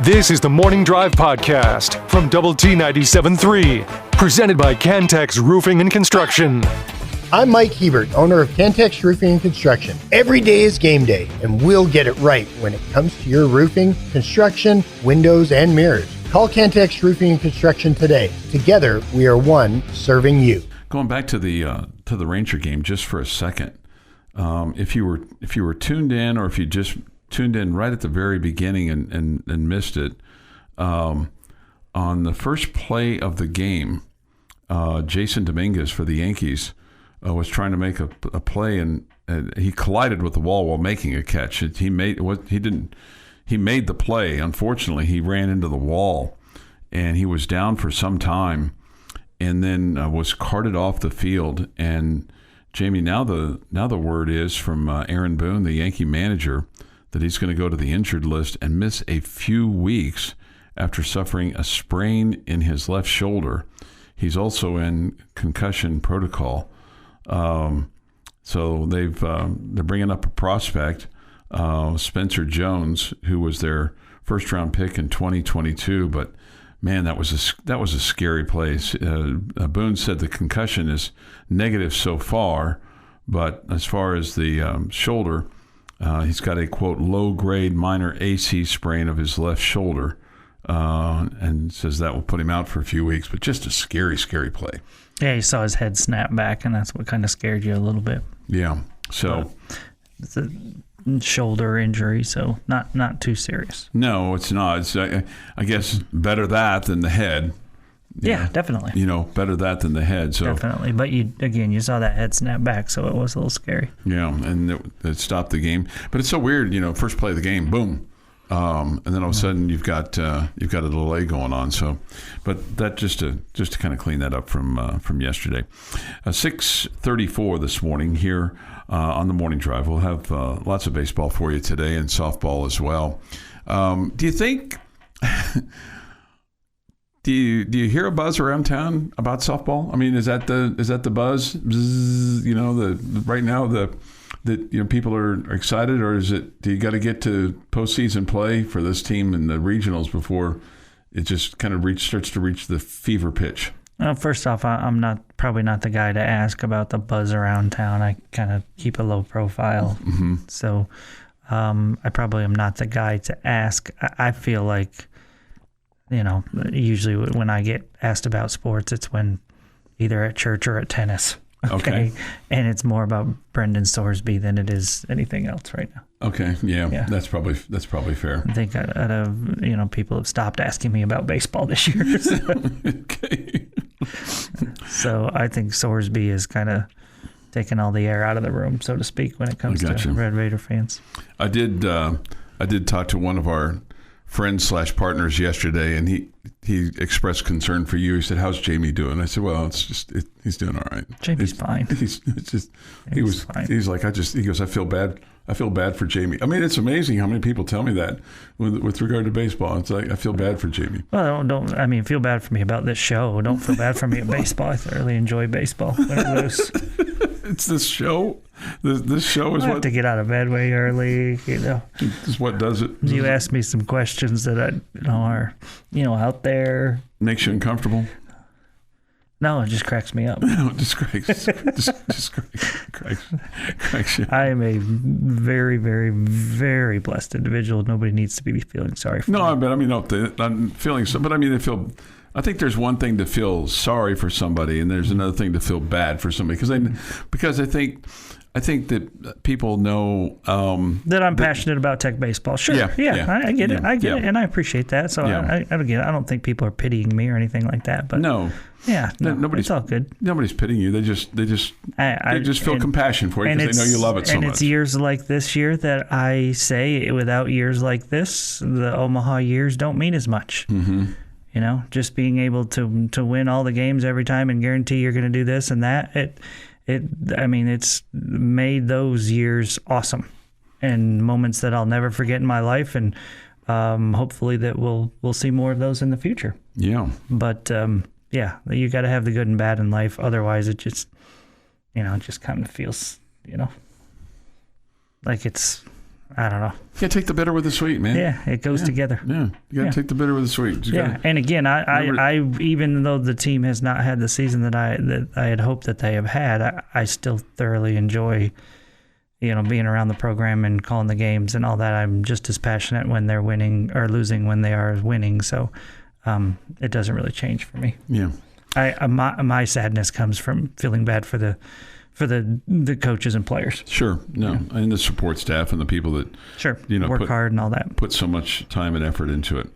This is the Morning Drive Podcast from Double T 97.3, presented by Cantex Roofing and Construction. I'm Mike Hebert, owner of Cantex Roofing and Construction. Every day is game day, and we'll get it right when it comes to your roofing, construction, windows, and mirrors. Call Cantex Roofing and Construction today. Together, we are one serving you. Going back to the Ranger game just for a second, if you were tuned in, or if you just tuned in right at the very beginning and missed it, on the first play of the game, Jason Dominguez for the Yankees was trying to make a play, and he collided with the wall while making a catch. He made the play. Unfortunately, he ran into the wall, and he was down for some time, and then was carted off the field. And Jamie, now the word is from Aaron Boone, the Yankee manager, that he's going to go to the injured list and miss a few weeks after suffering a sprain in his left shoulder. He's also in concussion protocol. So they're bringing up a prospect, Spencer Jones, who was their first round pick in 2022. But man, that was a scary place. Boone said the concussion is negative so far, but as far as the shoulder, he's got a, quote, low-grade minor AC sprain of his left shoulder, and says that will put him out for a few weeks. But just a scary, scary play. Yeah, you saw his head snap back, and that's what kind of scared you a little bit. Yeah, so it's a shoulder injury, so not too serious. No, it's not. It's, I guess better that than the head. Yeah, definitely. Better that than the head. So definitely. But you saw that head snap back, so it was a little scary. Yeah, and it stopped the game. But it's so weird, first play of the game, boom. And then all of a sudden you've got a delay going on. So, but that just to kind of clean that up from yesterday. 6:34 this morning here on the Morning Drive. We'll have lots of baseball for you today, and softball as well. Do you think? Do you hear a buzz around town about softball? I mean, is that the buzz? Bzz, right now people are excited, or is it? Do you got to get to postseason play for this team in the regionals before it just kind of starts to reach the fever pitch? First off, I'm probably not the guy to ask about the buzz around town. I kind of keep a low profile, so I probably am not the guy to ask. I feel like, usually when I get asked about sports, it's when either at church or at tennis. Okay. And it's more about Brendan Sorsby than it is anything else right now. Okay. Yeah. That's probably fair. I think out of, people have stopped asking me about baseball this year. So. Okay. So I think Sorsby is kind of taking all the air out of the room, so to speak, when it comes to Red Raider fans. I did talk to one of our friends/partners yesterday, and he expressed concern for you. He said, "How's Jamie doing?" I said, "Well, he's doing all right. Jamie's fine." He's like, he goes, I feel bad for Jamie. I mean, it's amazing how many people tell me that with regard to baseball. It's like, I feel bad for Jamie. Well, don't feel bad for me about this show. Don't feel bad for me at baseball. I thoroughly enjoy baseball. It's this show. This show is I have to get out of bed way early. This is what does it. You ask me some questions that are out there. Makes you uncomfortable. No, it just cracks me up. No, it just cracks you. I am a very, very, very blessed individual. Nobody needs to be feeling sorry for me. No, but I'm feeling so. But I think there's one thing to feel sorry for somebody, and there's another thing to feel bad for somebody, because I think that people know that I'm passionate about Tech baseball. Sure, yeah. I get it, and I appreciate that. So I don't think people are pitying me or anything like that. But no, nobody's, it's all good. Nobody's pitying you. They just feel compassion for you because they know you love it so much. And it's years like this year that I say, without years like this, the Omaha years don't mean as much. Mm-hmm. Just being able to win all the games every time and guarantee you're going to do this and that. It's made those years awesome and moments that I'll never forget in my life, and hopefully that we'll see more of those in the future. Yeah. But you got to have the good and bad in life. Otherwise, it just kind of feels, like it's I don't know. You got to take the bitter with the sweet, man. Yeah, it goes together. Yeah, you got to take the bitter with the sweet. And again, I even though the team has not had the season that I had hoped that they have had, I still thoroughly enjoy, being around the program and calling the games and all that. I'm just as passionate when they're winning or losing when they are winning. So it doesn't really change for me. Yeah. My sadness comes from feeling bad for the coaches and players. Sure. No. And the support staff and the people that work hard and all that. Put so much time and effort into it.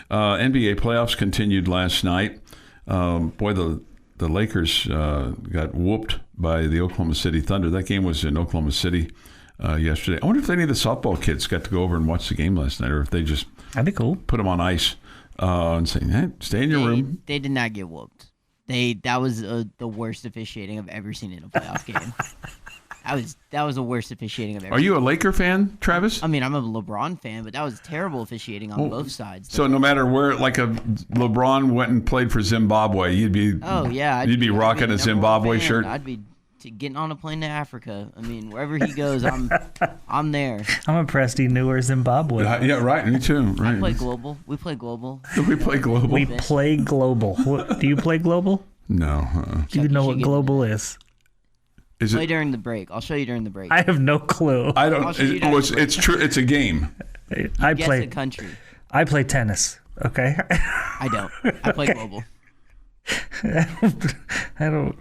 NBA playoffs continued last night. The Lakers got whooped by the Oklahoma City Thunder. That game was in Oklahoma City yesterday. I wonder if any of the softball kids got to go over and watch the game last night, or if they just that'd be cool. Put them on ice and say, "Hey, stay in your room." They did not get whooped. That was the worst officiating I've ever seen in a playoff game. That was the worst officiating I've ever seen. Are you a Laker fan, Travis? I mean, I'm a LeBron fan, but that was terrible officiating on both sides. So no matter where, like a LeBron went and played for Zimbabwe, you'd be you'd be rocking a Zimbabwe shirt. I'd be getting on a plane to Africa. I mean, wherever he goes, I'm there. I'm impressed he knew where Zimbabwe. Yeah, right. Me too. Right. I play global. We play global. We play global. We play global. Do you play global? No. Do you know what global is? Play during the break. I'll show you during the break. I have no clue. I don't. It's true. It's a game. I play a country. I play tennis. Okay. I don't. I play global. I don't.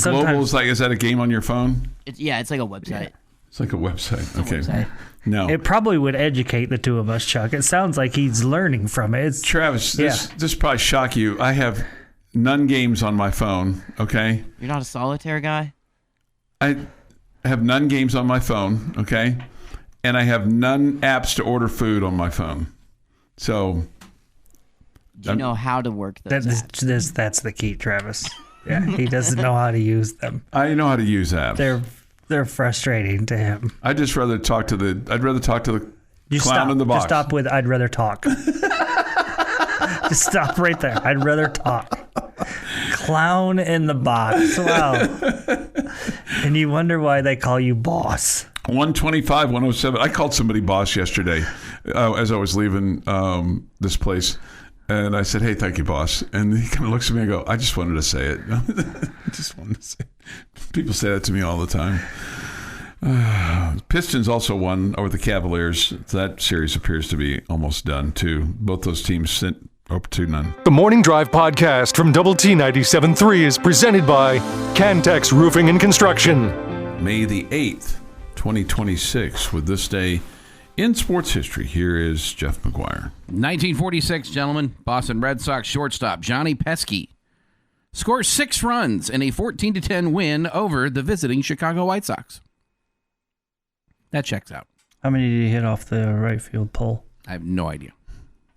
Global is that a game on your phone? It's like a website. Yeah. It's like a website. Okay. Website. No. It probably would educate the two of us, Chuck. It sounds like he's learning from it. Travis, this probably shock you. I have none games on my phone. Okay. You're not a solitaire guy? I have none games on my phone. Okay. And I have none apps to order food on my phone. So. Do you know how to work those apps? That's the key, Travis. Yeah, he doesn't know how to use them. I know how to use apps. They're frustrating to him. I'd rather talk to the clown in the box. Just stop with I'd rather talk. Just stop right there. I'd rather talk. Clown in the box. Wow. And you wonder why they call you boss. 125, 107. I called somebody boss yesterday as I was leaving this place. And I said, "Hey, thank you, boss." And he kind of looks at me and goes, "I just wanted to say it." I just wanted to say it. People say that to me all the time. Pistons also won over the Cavaliers. That series appears to be almost done, too. Both those teams sent up 2-0. The Morning Drive podcast from Double T 97.3 is presented by Cantex Roofing and Construction. May the 8th, 2026, with this day in sports history, here is Jeff McGuire. 1946, gentlemen, Boston Red Sox shortstop Johnny Pesky scores 6 runs in a 14-10 win over the visiting Chicago White Sox. That checks out. How many did he hit off the right field pole? I have no idea.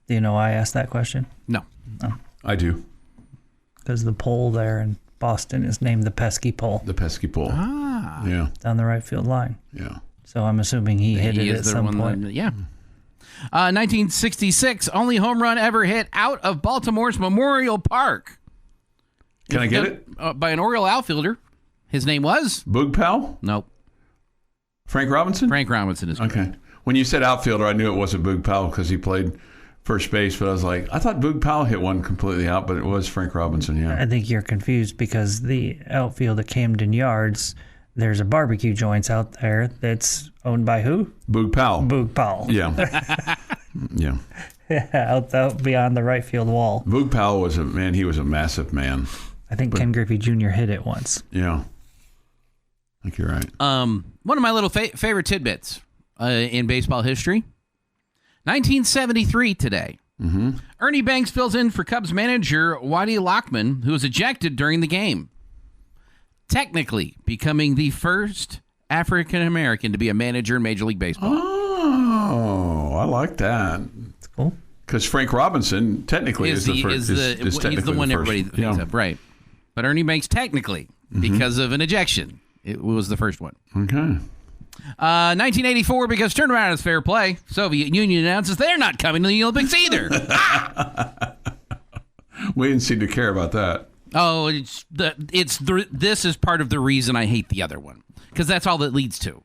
Do you know why I asked that question? No. I do. Because the pole there in Boston is named the Pesky Pole. The Pesky Pole. Ah. Yeah. Down the right field line. Yeah. So I'm assuming he hit it at some point. Yeah. 1966, only home run ever hit out of Baltimore's Memorial Park. Can I get it? By an Oriole outfielder. His name was? Boog Powell? Nope. Frank Robinson? Frank Robinson is correct. Okay. When you said outfielder, I knew it wasn't Boog Powell because he played first base, but I was like, I thought Boog Powell hit one completely out, but it was Frank Robinson, yeah. I think you're confused because the outfield at Camden Yards, there's a barbecue joints out there that's owned by who? Boog Powell. Boog Powell. Yeah. Yeah. out beyond the right field wall. Boog Powell was he was a massive man. I think Ken Griffey Jr. hit it once. Yeah. I think you're right. One of my little favorite tidbits in baseball history. 1973 today. Mm-hmm. Ernie Banks fills in for Cubs manager Waddy Lockman, who was ejected during the game. Technically becoming the first African-American to be a manager in Major League Baseball. Oh, I like that. That's cool. Because Frank Robinson technically is the first. He's the one everybody thinks of, right. But Ernie Banks technically, because of an ejection, it was the first one. Okay. 1984, because turnaround is fair play, Soviet Union announces they're not coming to the Olympics either. We didn't seem to care about that. Oh, this is part of the reason I hate the other one, because that's all that leads to.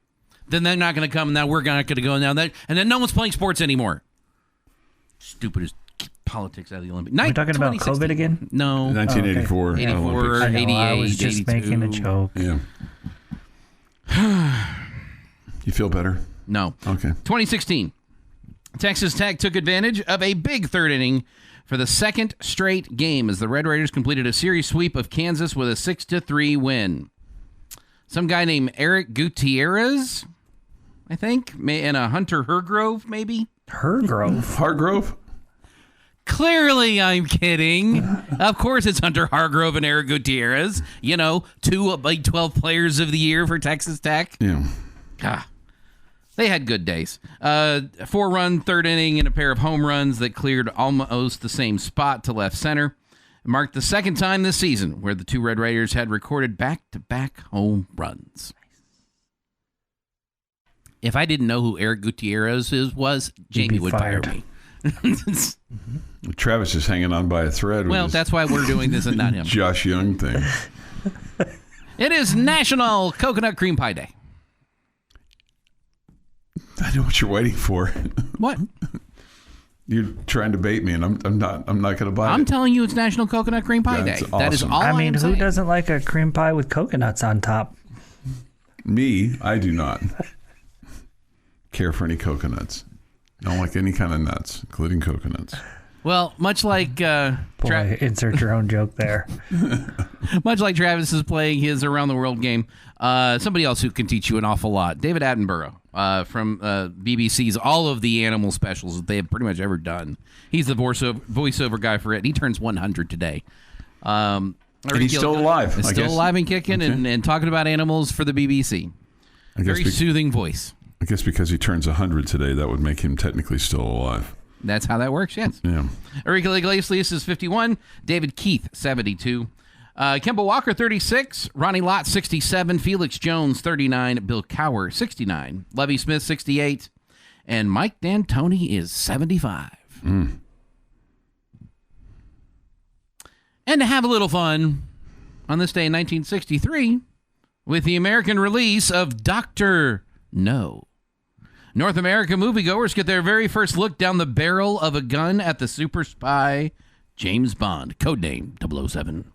then they're not going to come. Now we're not going to go now. And then no one's playing sports anymore. Stupid as politics out of the Olympics. Are we talking about COVID again? No. 1984. Oh, okay. 84, Olympics. 88, I was just 82. making a joke. Yeah. You feel better? No. Okay. 2016. Texas Tech took advantage of a big third inning for the second straight game as the Red Raiders completed a series sweep of Kansas with a 6-3 win. Some guy named Eric Gutierrez, I think, and a Hunter Hargrove, maybe? Hargrove? Clearly, I'm kidding. Of course, it's Hunter Hargrove and Eric Gutierrez. You know, 2 Big 12 players of the year for Texas Tech. Yeah. They had good days. 4-run third inning and a pair of home runs that cleared almost the same spot to left center. It marked the second time this season where the two Red Raiders had recorded back-to-back home runs. If I didn't know who Eric Gutierrez was, Jamie would fire me. Travis is hanging on by a thread. Well, with that's why we're doing this and not him. Josh Young thing. It is National Coconut Cream Pie Day. I know what you're waiting for. What? You're trying to bait me, and I'm not going to buy it. I'm telling you, it's National Coconut Cream Pie Day. That's That is awesome. all I mean, am who saying. doesn't like a cream pie with coconuts on top? Me, I do not care for any coconuts. Don't like any kind of nuts, including coconuts. Well, much like Boy, insert your own joke there. much like Travis is playing his Around the World game, somebody else who can teach you an awful lot, David Attenborough from BBC's all of the animal specials that they have pretty much ever done. He's the voiceover guy for it. He turns 100 today. And he's still alive. He's still alive and kicking and talking about animals for the BBC. Very soothing voice. I guess because he turns 100 today, that would make him technically still alive. That's how that works, yes. Yeah. Enrique Iglesias is 51. David Keith, 72. Kemba Walker, 36. Ronnie Lott, 67. Felix Jones, 39. Bill Cowher, 69. Lovie Smith, 68. And Mike D'Antoni is 75. Mm. And to have a little fun, on this day in 1963, with the American release of Dr. No. North American moviegoers get their very first look down the barrel of a gun at the super spy James Bond, codename 007.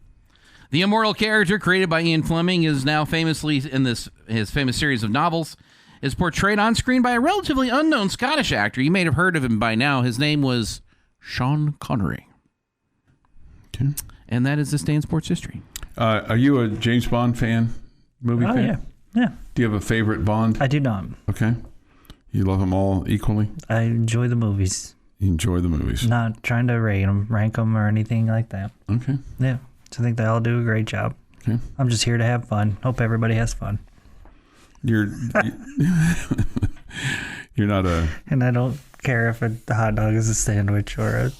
The immortal character created by Ian Fleming is now famously in his famous series of novels, is portrayed on screen by a relatively unknown Scottish actor. You may have heard of him by now. His name was Sean Connery. Okay. And that is this day in sports history. Are you a James Bond fan? Movie fan? Yeah. Do you have a favorite Bond? I do not. Okay. You love them all equally? I enjoy the movies. You enjoy the movies? Not trying to rank them or anything like that. Okay. Yeah. So I think they all do a great job. Okay. I'm just here to have fun. Hope everybody has fun. You're not a... And I don't care if the hot dog is a sandwich or a...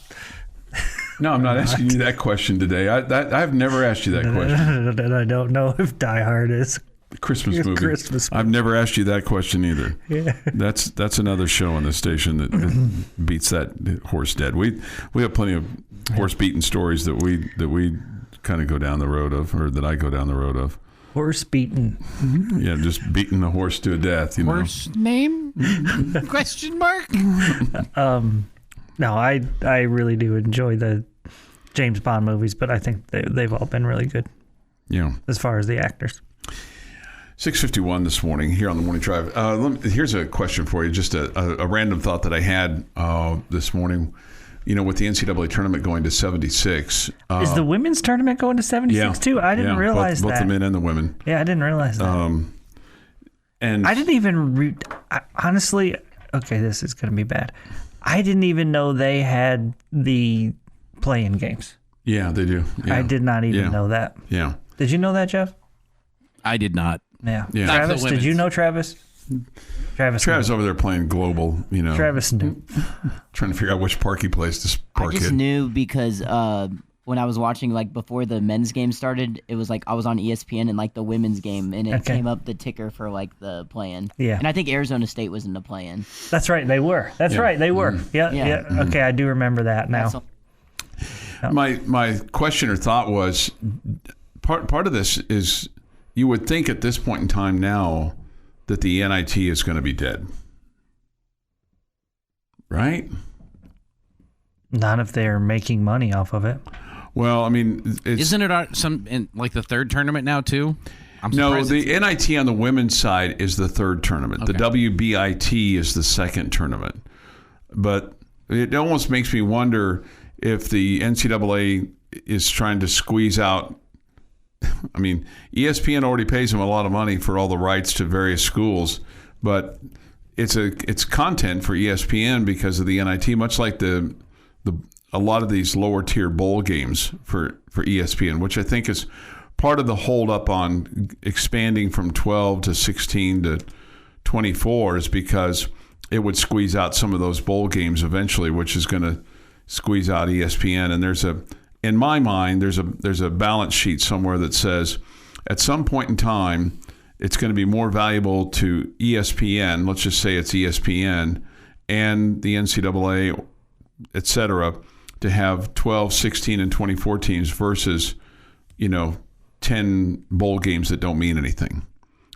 No, I'm not asking you that question today. I've never asked you that question. And I don't know if Die Hard is Christmas movie. Christmas movie. I've never asked you that question either. Yeah. That's another show on the station that beats that horse dead. We have plenty of horse beating stories that we kind of go down the road of, or that I go down the road of. Horse beaten. Yeah, just beating the horse to a death. Horse name? Question mark? No, I really do enjoy the James Bond movies, but I think they've all been really good. Yeah. As far as the actors. 6:51 this morning here on the Morning Drive. Here's a question for you, just a random thought that I had this morning. You know, with the NCAA tournament going to 76. Is the women's tournament going to 76 too? I didn't realize both that. the men and the women. Yeah, I didn't realize that. And I didn't even honestly, okay, this is going to be bad. I didn't even know they had the play-in games. Yeah, they do. Yeah. I did not even know that. Yeah. Did you know that, Jeff? I did not. Yeah. Travis, did you know Travis? Travis over there playing global, you know. Travis knew. Trying to figure out which park he plays to park I just in. knew because when I was watching, like, before the men's game started, it was like I was on ESPN and like the women's game, and it came up the ticker for like the play-in. Yeah. And I think Arizona State was in the play-in. That's right, they were. That's right, they were. Yeah. Mm-hmm. Okay, I do remember that now. My question or thought was, part of this is, you would think at this point in time now that the NIT is going to be dead. Right? Not if they're making money off of it. Well, I mean, isn't it like the third tournament now too? No, the NIT on the women's side is the third tournament. Okay. The WBIT is the second tournament. But it almost makes me wonder if the NCAA is trying to squeeze out. I mean, ESPN already pays them a lot of money for all the rights to various schools, but it's content for ESPN because of the NIT, much like a lot of these lower tier bowl games for ESPN, which I think is part of the holdup on expanding from 12 to 16 to 24 is because it would squeeze out some of those bowl games eventually, which is going to squeeze out ESPN. And in my mind, there's a balance sheet somewhere that says at some point in time, it's going to be more valuable to ESPN, let's just say it's ESPN, and the NCAA, et cetera, to have 12, 16, and 24 teams versus, 10 bowl games that don't mean anything.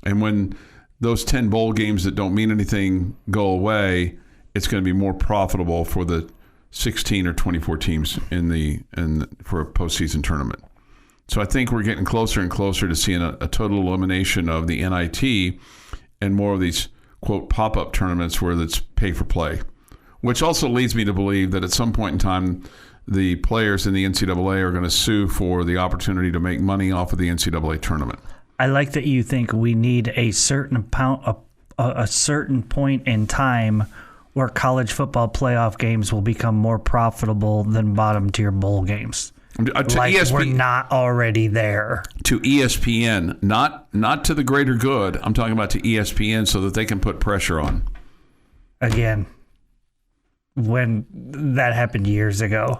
And when those 10 bowl games that don't mean anything go away, it's going to be more profitable for the 16 or 24 teams for a postseason tournament. So I think we're getting closer and closer to seeing a total elimination of the NIT and more of these, quote, pop-up tournaments where it's pay for play, which also leads me to believe that at some point in time, the players in the NCAA are going to sue for the opportunity to make money off of the NCAA tournament. I like that you think we need a certain point in time where college football playoff games will become more profitable than bottom-tier bowl games. Like ESPN, we're not already there. To ESPN, not to the greater good. I'm talking about to ESPN so that they can put pressure on. Again, when that happened years ago,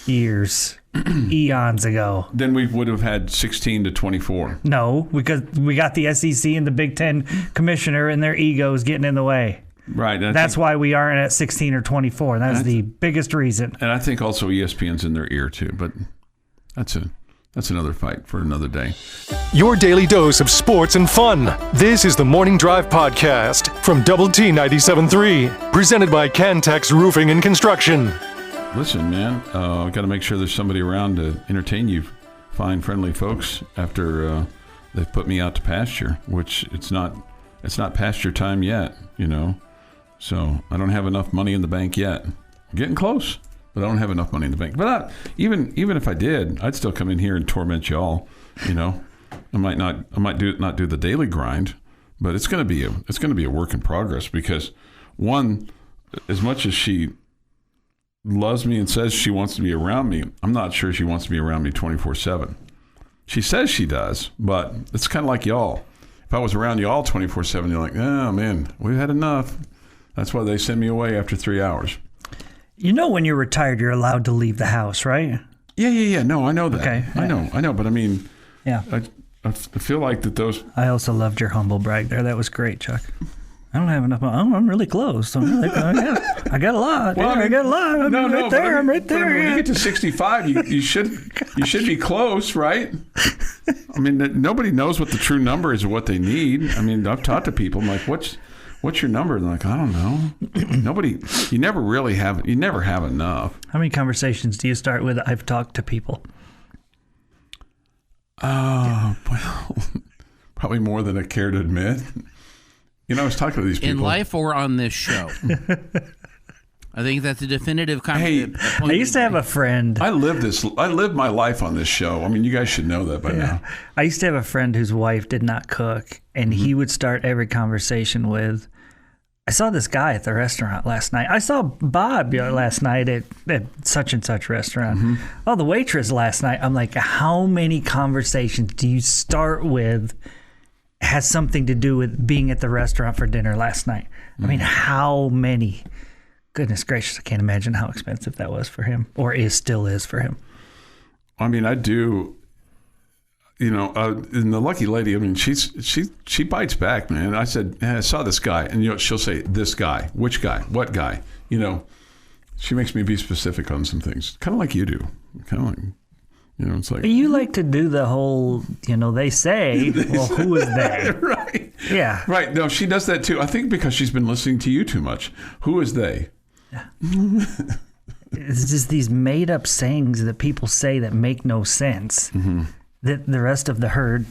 eons ago. Then we would have had 16 to 24. No, because we got the SEC and the Big Ten commissioner and their egos getting in the way. Right. That's why we aren't at 16 or 24. That's the biggest reason. And I think also ESPN's in their ear too, but that's another fight for another day. Your daily dose of sports and fun. This is the Morning Drive Podcast from Double T 97.3, presented by Cantex Roofing and Construction. Listen, man, I've got to make sure there's somebody around to entertain you fine, friendly folks after they've put me out to pasture, which it's not pasture time yet, So I don't have enough money in the bank yet. I'm getting close, but I don't have enough money in the bank. But even if I did, I'd still come in here and torment y'all. I might not do the daily grind, but it's going to be a work in progress because one, as much as she loves me and says she wants to be around me, I'm not sure she wants to be around me 24/7. She says she does, but it's kind of like y'all. If I was around y'all 24/7, you're like, oh man, we've had enough. That's why they send me away after 3 hours. When you're retired, you're allowed to leave the house, right? Yeah. No, I know that. Okay. I know. But I mean, yeah. I feel like that those. I also loved your humble brag there. That was great, Chuck. I don't have enough. Oh, I'm really close. I got a lot. Well, I got a lot. I'm right there. I'm right there. When you get to 65, you should be close, right? I mean, nobody knows what the true number is or what they need. I mean, I've talked to people. I'm like, what's your number? And they're like, I don't know. You never have enough. How many conversations do you start with? I've talked to people. Well, probably more than I care to admit. I was talking to these people. In life or on this show? I think that's a definitive comment. Hey, I used to have a friend. I lived my life on this show. I mean, you guys should know that by now. I used to have a friend whose wife did not cook, and he would start every conversation with, I saw this guy at the restaurant last night. I saw Bob last night at such and such restaurant. Oh, the waitress last night. I'm like, how many conversations do you start with has something to do with being at the restaurant for dinner last night? I mean, how many? Goodness gracious, I can't imagine how expensive that was for him, or still is for him. I mean, I do. And the lucky lady, I mean, she bites back, man. I said, I saw this guy, and she'll say, this guy, which guy, what guy? She makes me be specific on some things, kind of like you do. Kind of like, It's like you like to do the whole, they say, well, who is they? Right. Yeah. Right. No, she does that too. I think because she's been listening to you too much. Who is they? Yeah. It's just these made up sayings that people say that make no sense. Mm-hmm. That the rest of the herd,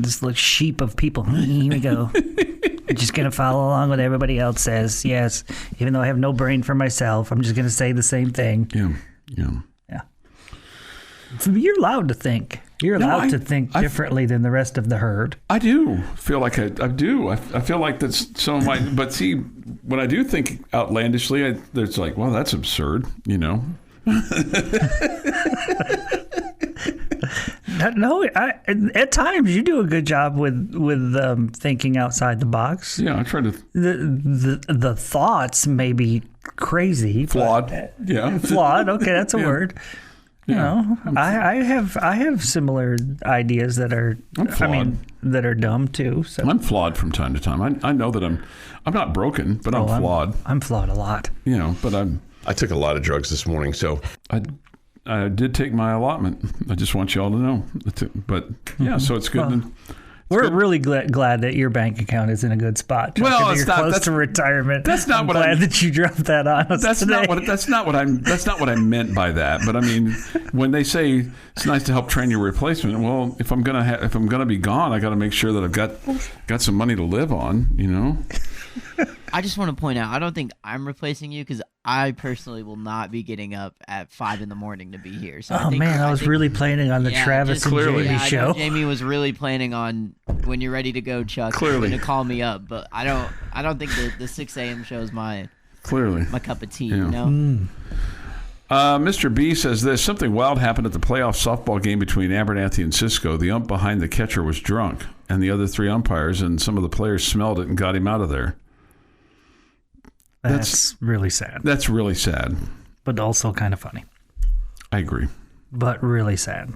just like sheep of people. Here we go. I'm just going to follow along what everybody else says. Yes. Even though I have no brain for myself, I'm just going to say the same thing. Yeah. So you're allowed to think. You're allowed to think differently than the rest of the herd. I do feel like I do. I feel like that's some of my. But see, when I do think outlandishly, it's like, well, that's absurd. No, at times you do a good job with thinking outside the box. Yeah, I try to. The thoughts may be crazy, flawed. Flawed. Okay, that's a word. Yeah. I have similar ideas that are. That are dumb too. So I'm flawed from time to time. I know that I'm not broken, but I'm flawed. I'm flawed a lot. But I took a lot of drugs this morning, so I did take my allotment. I just want you all to know. But yeah, so it's good. Well, we're really glad that your bank account is in a good spot. Chuck, well, you're close to retirement. That's not what glad that you dropped that on us today. That's not what I meant by that. But I mean, when they say it's nice to help train your replacement, well, if I'm gonna be gone, I got to make sure that I've got some money to live on. I just want to point out, I don't think I'm replacing you because I personally will not be getting up at 5 a.m. to be here. So I was really planning on the Travis and Jamie show. Jamie was really planning on when you're ready to go, Chuck, you're going to call me up. But I don't think the 6 a.m. show is my cup of tea. Yeah. Mr. B says this: something wild happened at the playoff softball game between Abernathy and Cisco. The ump behind the catcher was drunk, and the other 3 umpires and some of the players smelled it and got him out of there. That's really sad. That's really sad. But also kind of funny. I agree. But really sad.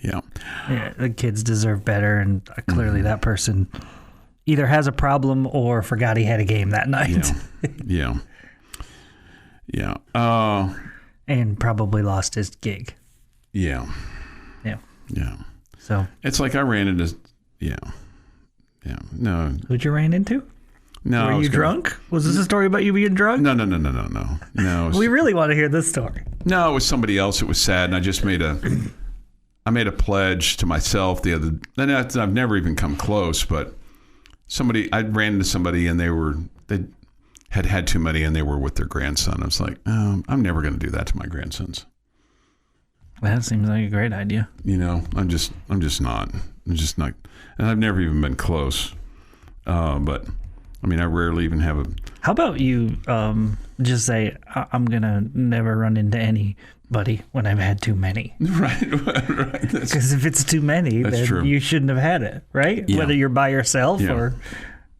Yeah. Yeah, the kids deserve better, and clearly that person either has a problem or forgot he had a game that night. Yeah. And probably lost his gig. Yeah. So it's like I ran into. Yeah. No. Who'd you ran into? No. Were you drunk? Was this a story about you being drunk? No. We really want to hear this story. No, it was somebody else. It was sad, and I just made a pledge to myself the other. And I've never even come close, but I ran into somebody, and they had too many, and they were with their grandson. I was like, I'm never going to do that to my grandsons. That seems like a great idea. I'm just not. I'm just not, and I've never even been close. But I mean, I rarely even have a. How about you just say, I'm going to never run into anybody when I've had too many? Right. Because if it's too many, then true. You shouldn't have had it, right? Yeah. Whether you're by yourself or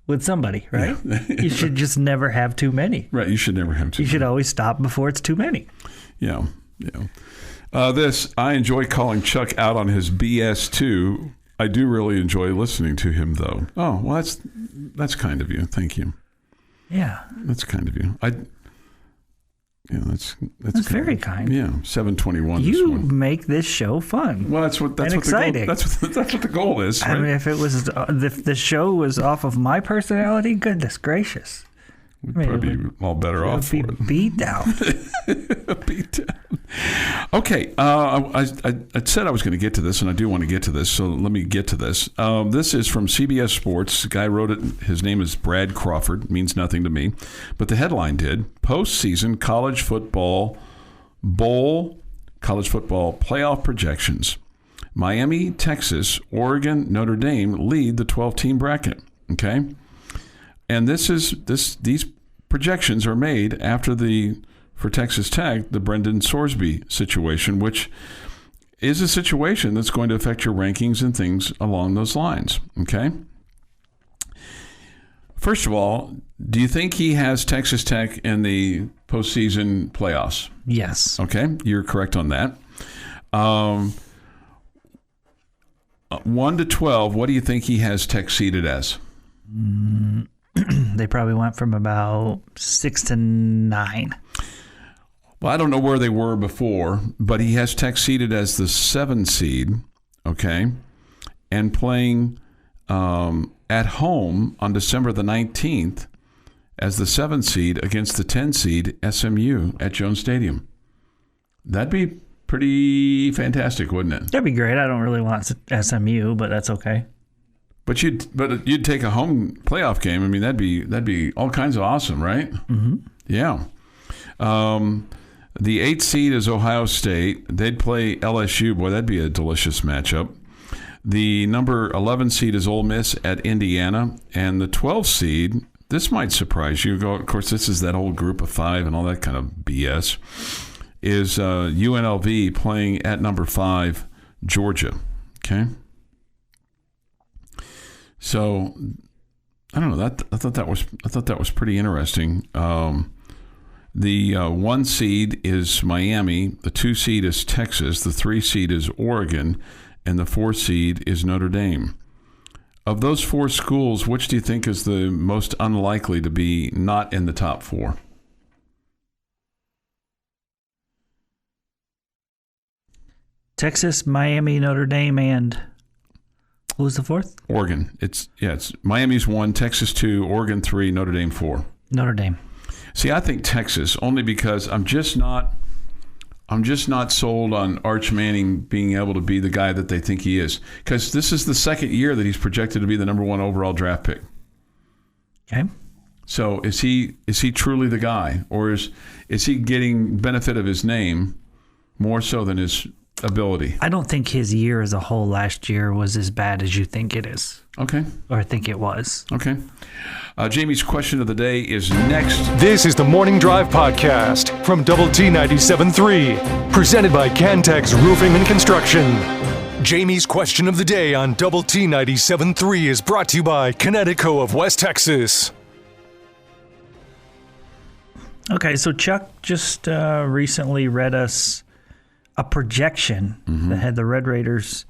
with somebody, right? Yeah. You should just never have too many. Right. You should never have too many. You should always stop before it's too many. Yeah. I enjoy calling Chuck out on his BS too. I do really enjoy listening to him, though. Oh, well, that's kind of you. Thank you. Yeah, that's kind of you. That's very kind. Yeah, 7:21. You make this show fun. Well, that's what exciting. That's what the goal is. Right? I mean, if the show was off of my personality, goodness gracious. We'd probably be all better off for it. Beat down. Beat down. Okay. I said I was going to get to this, and I do want to get to this, so let me get to this. This is from CBS Sports. The guy wrote it. His name is Brad Crawford. Means nothing to me. But the headline did. Postseason college football bowl, college football playoff projections. Miami, Texas, Oregon, Notre Dame lead the 12-team bracket. Okay? And these projections are made after for Texas Tech, the Brendan Sorsby situation, which is a situation that's going to affect your rankings and things along those lines. Okay. First of all, do you think he has Texas Tech in the postseason playoffs? Yes. Okay, you're correct on that. 1 to 12, what do you think he has Tech seeded as? They probably went from about 6 to 9. Well, I don't know where they were before, but he has Tech seeded as the 7 seed, okay, and playing at home on December the 19th as the 7 seed against the 10 seed SMU at Jones Stadium. That'd be pretty fantastic, wouldn't it? That'd be great. I don't really want SMU, but that's okay. But you'd take a home playoff game. I mean, that'd be all kinds of awesome, right? Mm-hmm. Yeah. The 8th seed is Ohio State. They'd play LSU. Boy, that'd be a delicious matchup. The number 11 seed is Ole Miss at Indiana. And the 12th seed, this might surprise you. Of course, this is that whole group of 5 and all that kind of BS, is UNLV playing at number 5, Georgia. Okay? So, I don't know. I thought that was pretty interesting. The 1 seed is Miami, the 2 seed is Texas, the 3 seed is Oregon, and the 4 seed is Notre Dame. Of those 4 schools, which do you think is the most unlikely to be not in the top 4? Texas, Miami, Notre Dame, and who's the 4th? Oregon. It's Miami's 1, Texas 2, Oregon 3, Notre Dame 4. Notre Dame. See, I think Texas, only because I'm just not sold on Arch Manning being able to be the guy that they think he is. Because this is the 2nd year that he's projected to be the number 1 overall draft pick. Okay. So is he truly the guy, or is he getting benefit of his name more so than his ability? I don't think his year as a whole last year was as bad as you think it is. Okay. Or I think it was. Okay. Jamie's question of the day is next. This is the Morning Drive Podcast from Double T 97.3, presented by Cantex Roofing and Construction. Jamie's question of the day on Double T 97.3 is brought to you by Connecticut of West Texas. Okay, so Chuck just recently read us a projection that had the Red Raiders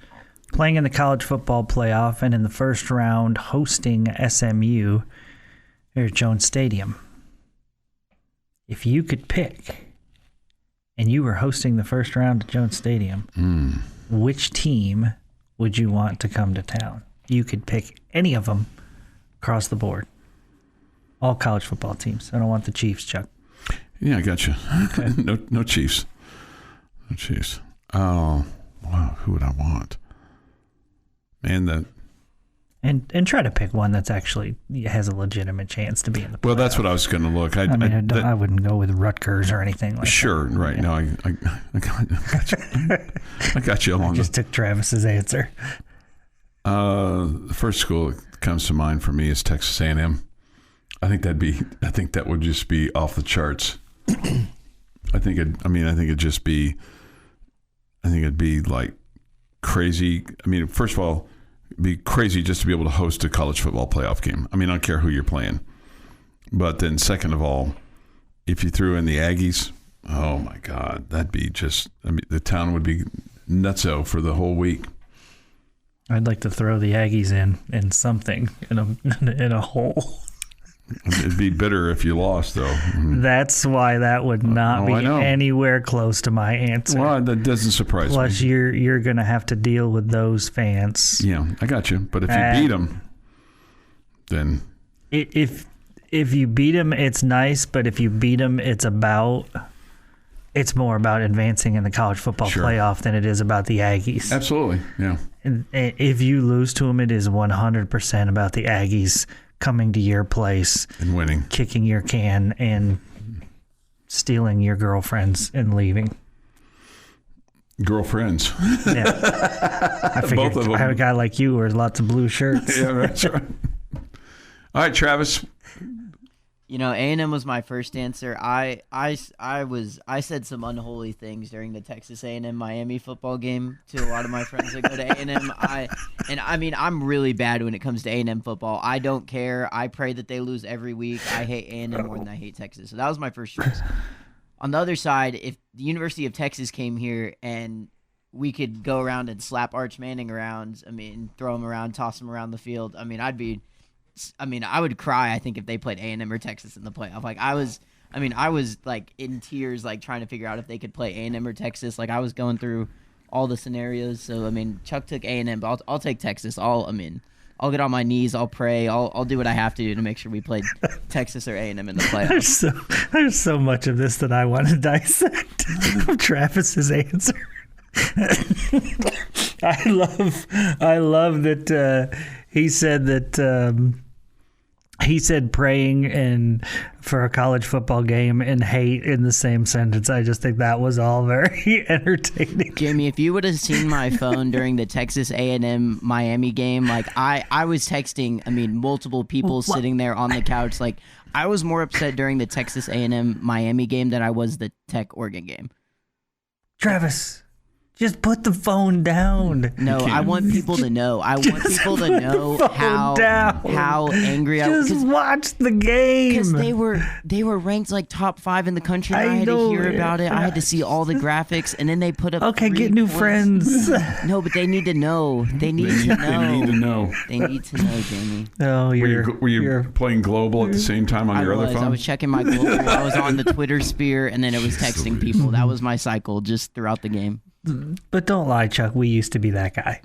playing in the college football playoff and in the first round hosting SMU here at Jones Stadium. If you could pick and you were hosting the first round at Jones Stadium, which team would you want to come to town? You could pick any of them across the board. All college football teams. I don't want the Chiefs, Chuck. Yeah, I got you. Okay. No Chiefs. No Chiefs. Oh, wow. Who would I want? Man, and try to pick one that's actually has a legitimate chance to be in the playoffs. Well, that's what I was going to look. I wouldn't go with Rutgers or anything like that. Sure, right. Yeah. No, I got you. I got you along. I just took Travis's answer. The first school that comes to mind for me is Texas A&M. I think that would just be off the charts. I think it'd be like crazy. I mean, first of all, it'd be crazy just to be able to host a college football playoff game. I mean, I don't care who you're playing. But then second of all, if you threw in the Aggies, oh my God, that'd be the town would be nutso for the whole week. I'd like to throw the Aggies in something, in a hole. It'd be bitter if you lost, though. That's why that would not be anywhere close to my answer. Well, that doesn't surprise me. Plus, you're going to have to deal with those fans. Yeah, I got you. But if you beat them, then if you beat them, it's nice. But if you beat them, it's more about advancing in the college football playoff than it is about the Aggies. Absolutely, yeah. And if you lose to them, it is 100% about the Aggies coming to your place and winning, kicking your can, and stealing your girlfriends and leaving. Girlfriends. Yeah. I figured both of them. I have a guy like you wears lots of blue shirts. Yeah, that's right. All right, Travis. A&M was my first answer. I said some unholy things during the Texas A&M Miami football game to a lot of my friends that go to A&M. I'm really bad when it comes to A&M football. I don't care. I pray that they lose every week. I hate A&M more than I hate Texas. So that was my first choice. On the other side, if the University of Texas came here and we could go around and slap Arch Manning around, throw him around, toss him around the field, I would cry, I think, if they played A&M or Texas in the playoff. Like, I I mean, I was like in tears, like trying to figure out if they could play A&M or Texas. Like I was going through all the scenarios. So I mean, Chuck took A&M, but I'll take Texas. I'll get on my knees. I'll pray. I'll do what I have to do to make sure we play Texas or A&M in the playoffs. There's so much of this that I want to dissect of Travis's answer. I love that he said that he said praying and for a college football game and hate in the same sentence. I just think that was all very entertaining. Jamie, if you would have seen my phone during the Texas A&M Miami game, like I was texting, multiple people sitting there on the couch. Like I was more upset during the Texas A&M Miami game than I was the Tech Oregon game. Travis, just put the phone down. No, I want people to know. I want people to know how angry I was. Just watch the game. Because they were ranked like top 5 in the country. And I had to hear about it. I had to see all the graphics, and then they put up. Okay, get new friends. No, but they need to know. They need to know. They need to know. They need to know, Jamie. Oh, were you playing Global at the same time on your other phone? I was checking my Global. I was on the Twitter sphere, and then it was texting people. That was my cycle just throughout the game. But don't lie, Chuck. We used to be that guy.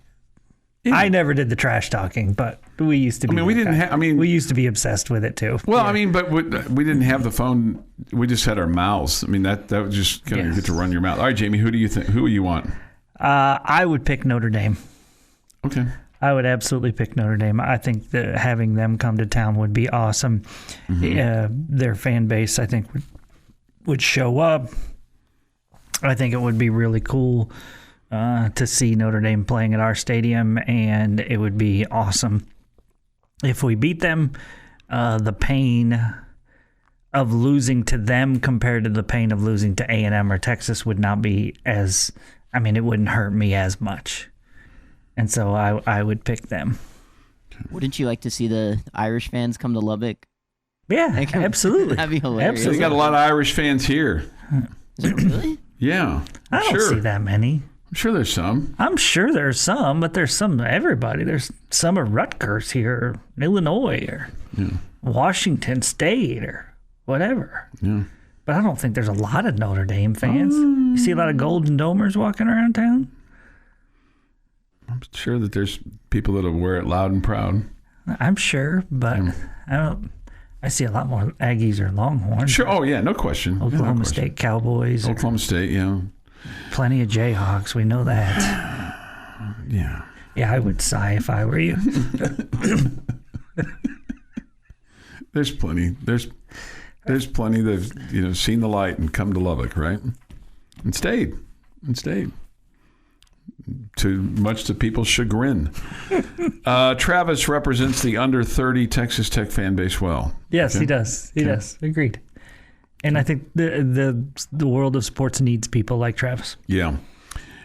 Yeah. I never did the trash talking, but we used to be. we didn't have. We used to be obsessed with it too. Well, yeah. But we didn't have the phone. We just had our mouths. that was just kind of get to run your mouth. All right, Jamie, who do you think? Who you want? I would pick Notre Dame. Okay. I would absolutely pick Notre Dame. I think that having them come to town would be awesome. Mm-hmm. Their fan base, I think, would show up. I think it would be really cool to see Notre Dame playing at our stadium, and it would be awesome if we beat them. The pain of losing to them compared to the pain of losing to A&M or Texas would not be as, it wouldn't hurt me as much. And so I would pick them. Wouldn't you like to see the Irish fans come to Lubbock? Yeah, absolutely. That'd be hilarious. Absolutely. They got a lot of Irish fans here. Is it really? Yeah. I don't see that many. I'm sure there's some. I'm sure there's some, but there's some everybody. There's some of Rutgers here, or Illinois, or Washington State, or whatever. Yeah. But I don't think there's a lot of Notre Dame fans. You see a lot of Golden Domers walking around town? I'm sure that there's people that'll wear it loud and proud. I'm sure, but I see a lot more Aggies or Longhorns. Sure. Oh, yeah, no question. Oklahoma State Cowboys. Oklahoma State, yeah. Plenty of Jayhawks. We know that. Yeah. Yeah, I would sigh if I were you. There's plenty. There's plenty that seen the light and come to Lubbock, right? And stayed. Much to people's chagrin. Travis represents the under 30 Texas Tech fan base well. Yes, he does. He does. Agreed. And I think the world of sports needs people like Travis. Yeah.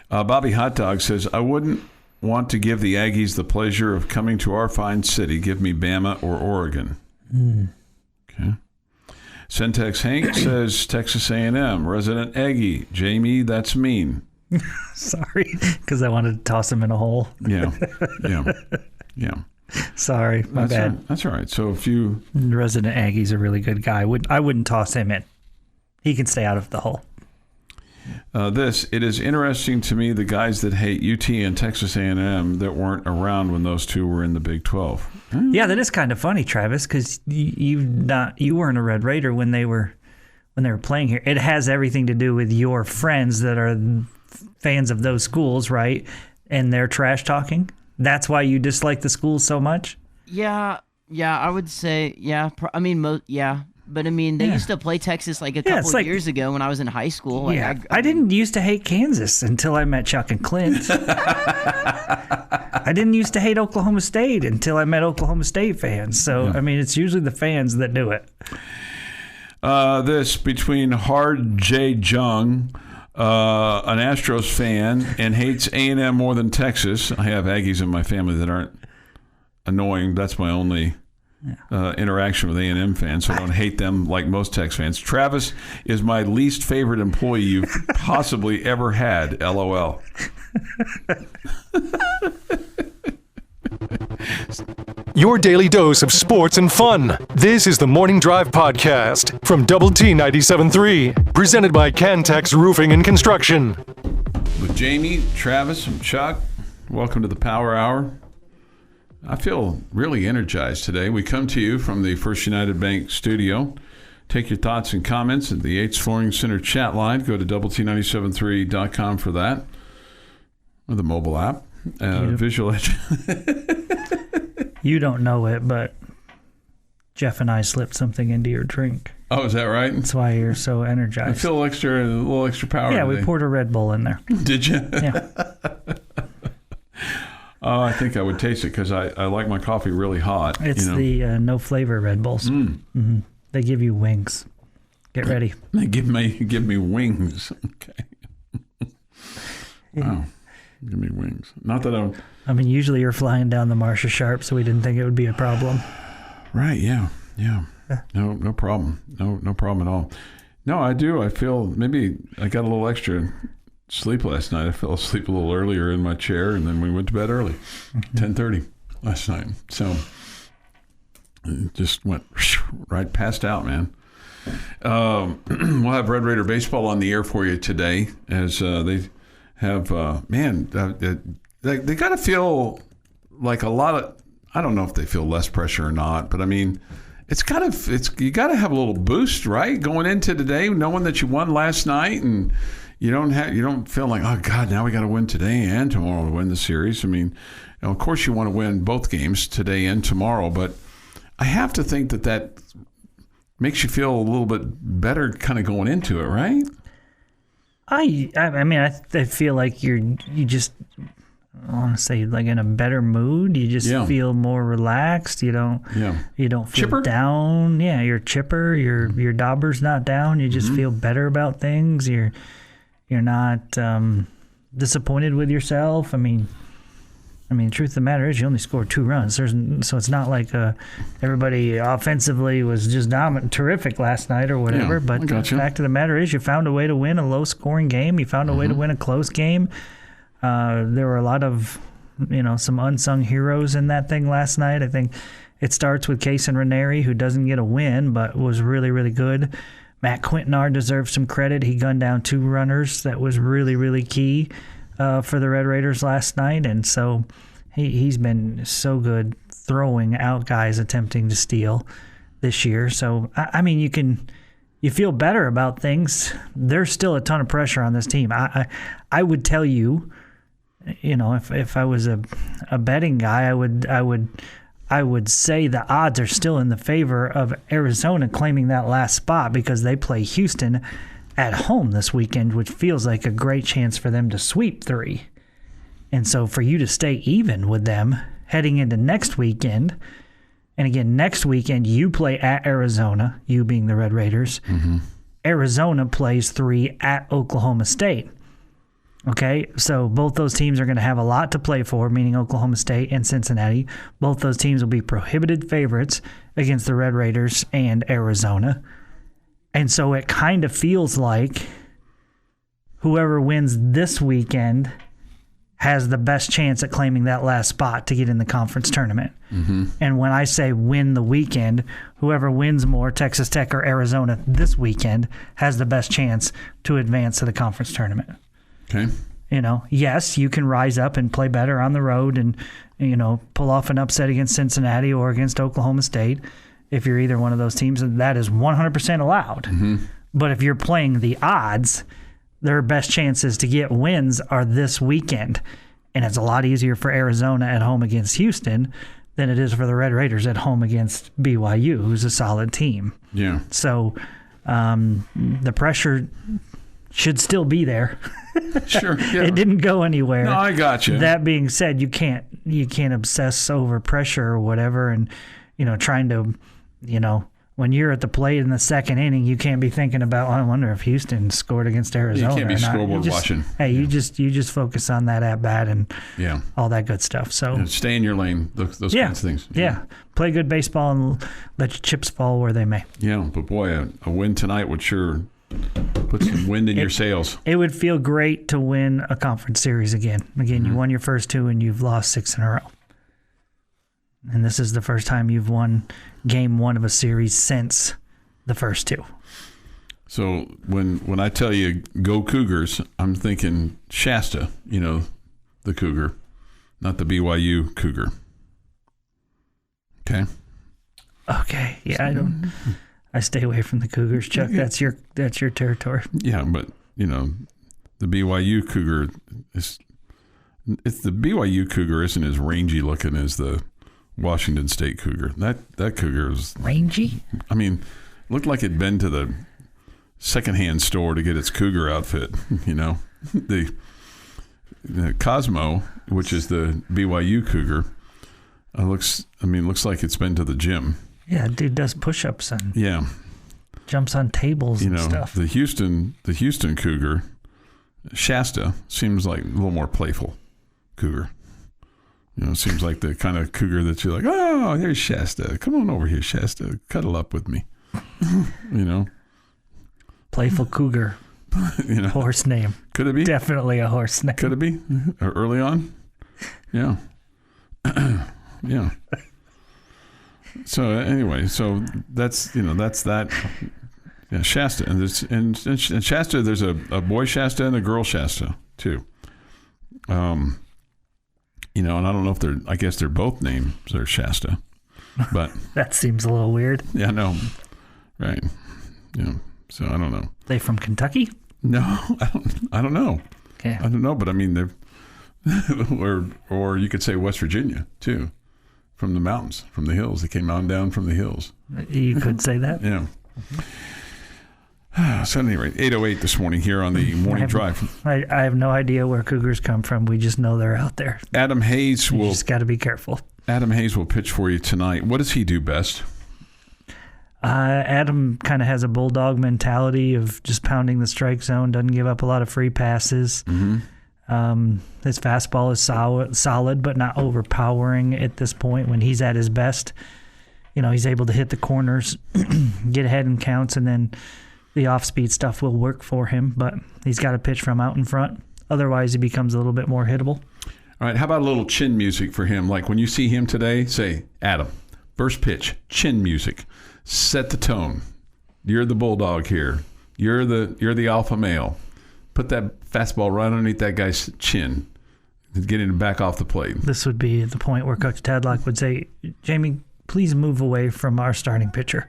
Bobby Hot Dog says, I wouldn't want to give the Aggies the pleasure of coming to our fine city. Give me Bama or Oregon. Okay. Centex Hank says, Texas A&M, resident Aggie. Jamie, that's mean. Sorry, because I wanted to toss him in a hole. Yeah. Sorry, my bad. That's all right. So if you... Resident Aggie's a really good guy. I wouldn't toss him in. He can stay out of the hole. It is interesting to me the guys that hate UT and Texas A&M that weren't around when those two were in the Big 12. Yeah, that is kind of funny, Travis, because you weren't a Red Raider when they were playing here. It has everything to do with your friends that are fans of those schools, right? And they're trash talking. That's why you dislike the schools so much? Yeah, I would say, yeah. But they used to play Texas like a couple of years ago when I was in high school. Like, I didn't used to hate Kansas until I met Chuck and Clint. I didn't used to hate Oklahoma State until I met Oklahoma State fans. So, it's usually the fans that do it. This between Hard J. Jung, an Astros fan, and hates A&M more than Texas. I have Aggies in my family that aren't annoying. That's my only interaction with A&M fans, so I don't hate them like most Tex fans. Travis is my least favorite employee you've possibly ever had. LOL. your daily dose of sports and fun. This is the Morning Drive Podcast from Double T 97.3, presented by Cantex Roofing and Construction. With Jamie, Travis, and Chuck, welcome to the Power Hour. I feel really energized today. We come to you from the First United Bank studio. Take your thoughts and comments at the Yates Flooring Center chat line. Go to doublet973.com for that. Or the mobile app. Visual Edge. You don't know it, but Jeff and I slipped something into your drink. Oh, is that right? That's why you're so energized. I feel a little extra power Yeah, today. we poured a Red Bull in there. Did you? Yeah. Oh, I think I would taste it because I like my coffee really hot. It's the no flavor Red Bulls. Mm-hmm. They give you wings. Get ready. They give me wings. Okay. Wow. Give me wings. Not that I mean, usually you're flying down the Marsha Sharp, so we didn't think it would be a problem. Right, yeah. No problem. No problem at all. No, I do. I feel maybe I got a little extra sleep last night. I fell asleep a little earlier in my chair, and then we went to bed early, 10:30 last night. So it just went right passed out, man. We'll have Red Raider baseball on the air for you today, as they have. They got to feel like a lot of. I don't know if they feel less pressure or not, but I mean, you got to have a little boost, right, going into today, knowing that you won last night and. You don't feel like, oh God, now we got to win today and tomorrow to win the series. I mean, of course you want to win both games today and tomorrow, but I have to think that makes you feel a little bit better kind of going into it, right? I mean, I feel like you just, I want to say, like in a better mood. You just feel more relaxed. You don't feel chipper? down. Yeah, you're chipper. Your dauber's not down. You just feel better about things. You're not disappointed with yourself. I mean, the truth of the matter is you only scored 2 runs. So it's not like everybody offensively was just terrific last night or whatever. Yeah, but the fact of the matter is you found a way to win a low-scoring game. You found a way to win a close game. There were a lot of, some unsung heroes in that thing last night. I think it starts with Kaysen Ranieri, who doesn't get a win but was really, really good. Matt Quintanar deserves some credit. He gunned down 2 runners. That was really, really key for the Red Raiders last night. And so he's been so good throwing out guys attempting to steal this year. So, I mean, you feel better about things. There's still a ton of pressure on this team. I would tell you, if I was a betting guy, I would say the odds are still in the favor of Arizona claiming that last spot because they play Houston at home this weekend, which feels like a great chance for them to sweep 3. And so for you to stay even with them heading into next weekend, and again, next weekend you play at Arizona, you being the Red Raiders. Mm-hmm. Arizona plays 3 at Oklahoma State. Okay, so both those teams are going to have a lot to play for, meaning Oklahoma State and Cincinnati. Both those teams will be prohibited favorites against the Red Raiders and Arizona. And so it kind of feels like whoever wins this weekend has the best chance at claiming that last spot to get in the conference tournament. Mm-hmm. And when I say win the weekend, whoever wins more, Texas Tech or Arizona this weekend, has the best chance to advance to the conference tournament. Okay. Yes, you can rise up and play better on the road and, pull off an upset against Cincinnati or against Oklahoma State if you're either one of those teams. That is 100% allowed. Mm-hmm. But if you're playing the odds, their best chances to get wins are this weekend. And it's a lot easier for Arizona at home against Houston than it is for the Red Raiders at home against BYU, who's a solid team. Yeah. So the pressure should still be there. Sure. Yeah. It didn't go anywhere. No, I got you. That being said, you can't obsess over pressure or whatever, and trying to, when you're at the plate in the second inning, you can't be thinking about, I wonder if Houston scored against Arizona. You can't be scoreboard watching. Hey, you just focus on that at bat and all that good stuff. So stay in your lane. Those kinds of things. Yeah. Play good baseball and let your chips fall where they may. Yeah, but boy, a win tonight would sure put some wind in your sails. It would feel great to win a conference series again. Again, you won your first 2 and you've lost 6 in a row. And this is the first time you've won game one of a series since the first two. So when I tell you go Cougars, I'm thinking Shasta, the Cougar, not the BYU Cougar. Okay. Okay. Yeah, I stay away from the Cougars, Chuck. That's your territory. Yeah, but the BYU Cougar the BYU Cougar isn't as rangy looking as the Washington State Cougar. That Cougar was rangy. I mean, looked like it'd been to the secondhand store to get its Cougar outfit. The Cosmo, which is the BYU Cougar, looks like it's been to the gym. Yeah, dude does push-ups and jumps on tables and stuff. The Houston Cougar, Shasta, seems like a little more playful Cougar. Seems like the kind of Cougar that you're like, oh, there's Shasta. Come on over here, Shasta. Cuddle up with me. Playful Cougar. Horse name. Could it be? Definitely a horse name. Could it be? Early on? Yeah. Yeah. So anyway, that's that. Yeah, Shasta, and Shasta. There's a boy Shasta and a girl Shasta too. And I don't know if I guess they're both names are Shasta, but that seems a little weird. Yeah, no, right. Yeah, so I don't know. They from Kentucky? No, I don't know. Okay. I don't know, but I mean they're, or you could say West Virginia too. From the mountains, from the hills. They came on down from the hills. You could say that. Yeah. So at any rate, 8:08 this morning here on the morning drive. I have no idea where Cougars come from. We just know they're out there. Adam Hayes will just got to be careful. Adam Hayes will pitch for you tonight. What does he do best? Adam kind of has a bulldog mentality of just pounding the strike zone, doesn't give up a lot of free passes. Mm-hmm. His fastball is solid, but not overpowering at this point. When he's at his best, he's able to hit the corners, get ahead in counts, and then the off-speed stuff will work for him. But he's got to pitch from out in front. Otherwise, he becomes a little bit more hittable. All right, how about a little chin music for him? Like when you see him today, say, Adam, first pitch, chin music. Set the tone. You're the bulldog here. You're the alpha male. Put that fastball right underneath that guy's chin. Get him back off the plate. This would be the point where Coach Tadlock would say, Jamie, please move away from our starting pitcher.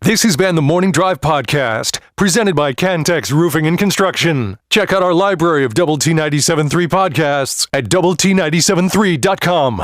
This has been the Morning Drive Podcast, presented by Cantex Roofing and Construction. Check out our library of Double T 97.3 podcasts at doublet97.3.com.